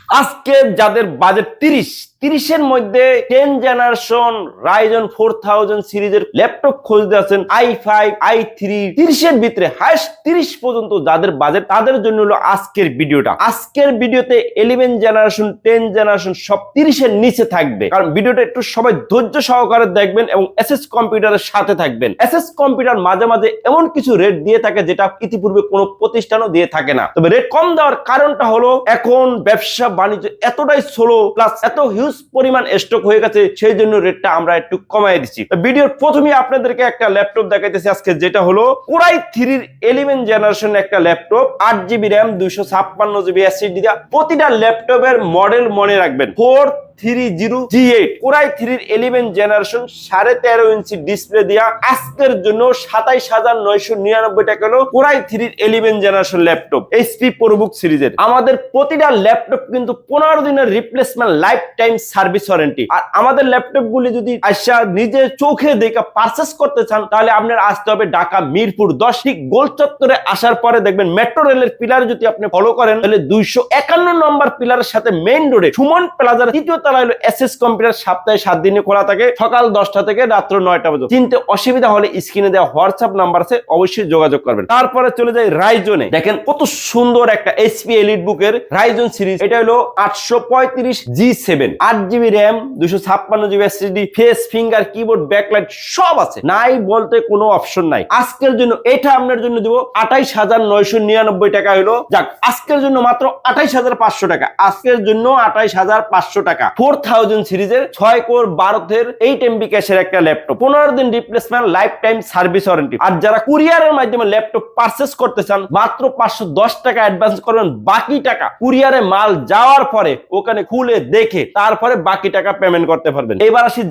আজকে যাদের বাজেট 30 এর মধ্যে 10 জেনারেশন রাইজন 4000 সিরিজের ল্যাপটপ খুঁজতে আছেন i5 i3 30 এর ভিতরে হাইস্ট 30 পর্যন্ত যাদের বাজেট তাদের জন্য হলো আজকের ভিডিওটা। আজকের ভিডিওতে 11 জেনারেশন 10 জেনারেশন সব 30 এর নিচে থাকবে, কারণ ভিডিওটা একটু সবাই ধৈর্য সহকারে দেখবেন এবং এসএস কম্পিউটারের সাথে থাকবেন। এসএস কম্পিউটার মাঝে মাঝে এমন কিছু রেট দিয়ে থাকে যেটা ইতিপূর্বে কোনো প্রতিষ্ঠানও দিয়ে থাকে না। তবে রেট কম দেওয়ার কারণটা হলো এখন ব্যবসা বাণিজ্য এতটাই স্লো, প্লাস এত হিউজ পরিমাণ স্টক হয়ে গেছে, সেই জন্য রেটটা আমরা একটু কমাই দিচ্ছি। ভিডিওর প্রথমেই আপনাদেরকে একটা ল্যাপটপ দেখাইতেছি আজকে, যেটা হলো কোরাই 3 11 জেনারেশন একটা laptop, 8GB RAM 256GB SSD দিয়া। প্রতিটা ল্যাপটপের মডেল মনে রাখবেন 430G8 core i 3 11 generation 13.5 inch display দিয়া। আজকের জন্য 27999 টাকা হলো core i 3 11 generation laptop HP ProBook সিরিজের। আমাদের প্রতিটা ল্যাপটপ কিন্তু 15 দিনের replacement lifetime service warranty. আর আমাদের ল্যাপটপ গুলি যদি আইসা নিজে চোখে দেখে পারচেস করতে চান তাহলে আপনার আসতে হবে ঢাকা মিরপুর 10 ঠিক গোল চত্বরে। আসার পরে দেখবেন মেট্রো রেলের পিলার যদি আপনি ফলো করেন তাহলে 251 নম্বর পিলারের সাথে মেইন রোডে সুমন প্লাজার তৃতীয় তলায় হলো এসএস কম্পিউটার। সপ্তাহে 7 দিনে খোলা থাকে, সকাল 10টা থেকে রাত্র 9টা পর্যন্ত। চিনতে অসুবিধা হলে স্ক্রিনে দেওয়া হোয়াটসঅ্যাপ নাম্বার আছে, অবশ্যই যোগাযোগ করবেন। তারপরে চলে যাই রাইজনে। দেখেন কত সুন্দর একটা এইচপি এলিট বুকের রাইজন সিরিজ। এটা হলো 835G7 8GB RAM 256GB SSD, face finger keyboard backlight সব আছে, নাই বলতে কোনো অপশন নাই। আজকের জন্য এটা আপনার জন্য দিব 28999 টাকা হলো। যাক, আজকের জন্য মাত্র 28500 টাকা। আজকের জন্য 28500 টাকা 4000 সিরিজের 6 কোর 12 8MB ক্যাশের একটা ল্যাপটপ, 15 দিন replacement lifetime service warranty. আর যারা কুরিয়ারের মাধ্যমে ল্যাপটপ পারচেস করতে চান মাত্র 510 টাকা অ্যাডভান্স করবেন, বাকি টাকা কুরিয়ারে মাল যাওয়ার পরে ওখানে খুলে দেখে তারপরে বাকি টাকা পেমেন্ট করতে পারবেন। এবার আসি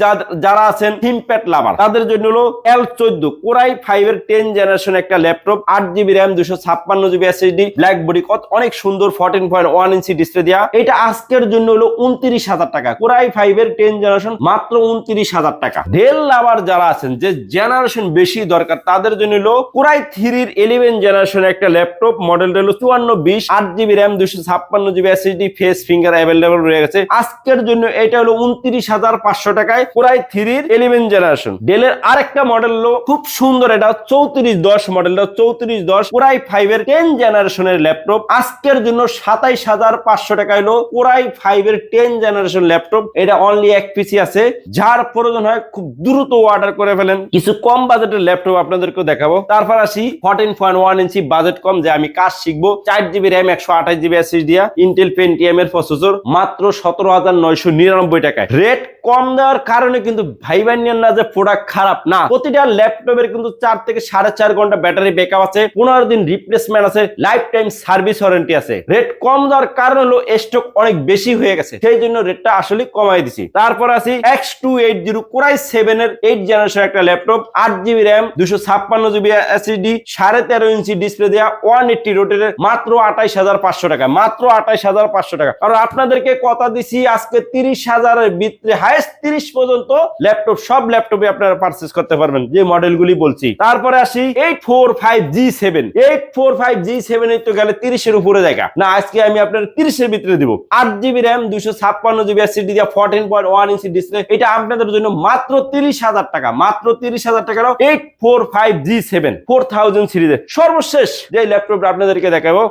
যারা আছেন থিমপ্যাড লাভার তাদের জন্য হলো L14 কোরাই 5 এর 10 জেনারেশন একটা laptop, 8GB RAM 256GB SSD, black body, অনেক সুন্দর 14.1 ইঞ্চি ডিসপ্লে দেয়া। এটা আজকের জন্য হলো 29000 টাকা। কোরাই 5 এর 10 জেনারেশন মাত্র 29000 টাকা। ডেল লাভার যারা আছেন যে জেনারেশন বেশি দরকার তাদের জন্য হলো কোরাই 3 এর 11 জেনারেশন একটা ল্যাপটপ, মডেলটা হলো 5420, 8GB RAM 256GB SSD, face finger available রয়ে গেছে। আজকের জন্য এটা হলো 29500 টাকায় কোরাই 3 এর 11 জেনারেশন। ডেলের আরেকটা মডেল হলো খুব সুন্দর, এটা 3410 মডেলটা 3410 কোরাই 5 এর 10 জেনারেশনের ল্যাপটপ। আজকের জন্য 27500 টাকা হলো কোরাই 5 এর 10 জেনারেশন ল্যাপটপ। এটা অনলি এক পিসি আছে, যার প্রয়োজন হয় খুব দ্রুত অর্ডার করে ফেলেন। কিছু কম বাজেটের ল্যাপটপ আপনাদেরকে দেখাবো। তারপর আসি 14.1 ইঞ্চি বাজেট কম, যে আমি কাজ শিখবো, 4GB RAM 128GB SSD দিয়া, ইন্টেল পেন্টিয়াম এর প্রসেসর, মাত্র 17999 টাকায়। রেট কম দেওয়ার কারণে কিন্তু ভাইবেন না যে প্রোডাক্ট খারাপ না। প্রতিটা ল্যাপটপের কিন্তু 4 থেকে 4.5 ঘন্টা ব্যাটারি ব্যাকআপ আছে, 15 দিন রিপ্লেসমেন্ট আছে, লাইফ টাইম সার্ভিস ওয়ারেন্টি আছে। রেট কম দেওয়ার কারণ হলো স্টক অনেক বেশি হয়ে গেছে, সেই জন্য রেটটা আসলে কমাই দিছি। তারপর আসি X280 কোরাই 7 এর 8 জেনারেশন একটা laptop, 8GB RAM 256GB SSD, 13.5 inch display দেয়া, 180 রোটেটের, মাত্র 28500 টাকা। মাত্র 28500 টাকা। আর আপনাদেরকে কথা দিছি আজকে 30000 এর ভিতরে হাইয়েস্ট 30 পর্যন্ত ল্যাপটপ, সব ল্যাপটপে আপনারা পারচেজ করতে পারবেন যে মডেলগুলি বলছি। তারপরে আসি 845G7 845G7 এর তো গেলে 30 এর উপরে জায়গা না, আজকে আমি আপনার 30 এর ভিতরে দিব। 8GB RAM 256GB SSD দিয়া, 14.1 ইঞ্চি ডিসপ্লে। এটা আপনাদের জন্য মাত্র 30000 টাকা। মাত্র 30000 টাকা 845G7 4000 সিরিজের সর্বশেষ যে ল্যাপটপটা আপনাদেরকে দেখাবো,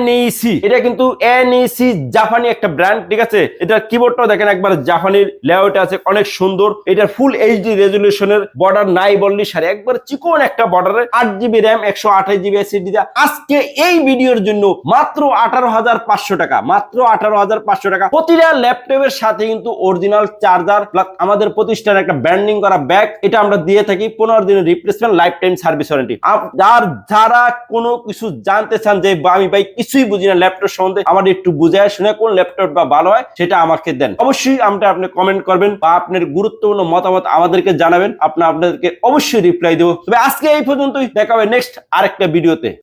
NEC। এটা কিন্তু NEC জাপানি একটা ব্র্যান্ড, ঠিক আছে। এটা কিবোর্ডটাও দেখেন একবার জাপানি লেআউট আছে, অনেক সুন্দর। এটা ফুল এইচডি রেজোলিউশনের, বর্ডার নাই বললি সারি, একবার চিকন একটা বর্ডারে, 8GB RAM 128GB SSD দিয়া। আজকে এই ভিডিওর জন্য মাত্র 18500 টাকা। মাত্র 18500 টাকা। প্রতিটা ল্যাপটপের সাথে কিন্তু অরিজিনাল চার্জার প্লাস আমাদের প্রতিষ্ঠানের একটা ব্র্যান্ডিং করা ব্যাগ, এটা আমরা দিয়ে থাকি। 15 দিনের replacement lifetime service warranty. আর যারা কোনো কিছু জানতে চান যে আমি ভাই কিছুই বুঝি না ল্যাপটপ সম্বন্ধে, আমাদের একটু বুঝায় শুনে কোন ল্যাপটপ বা ভালো হয় সেটা আমাকে দেন। অবশ্যই আপনি কমেন্ট করবেন বা আপনার গুরুত্বপূর্ণ মতামত আমাদেরকে জানাবেন, আপনাদেরকে অবশ্যই রিপ্লাই দেবো। তবে আজকে এই পর্যন্তই, দেখা হবে নেক্সট আরেকটা ভিডিওতে।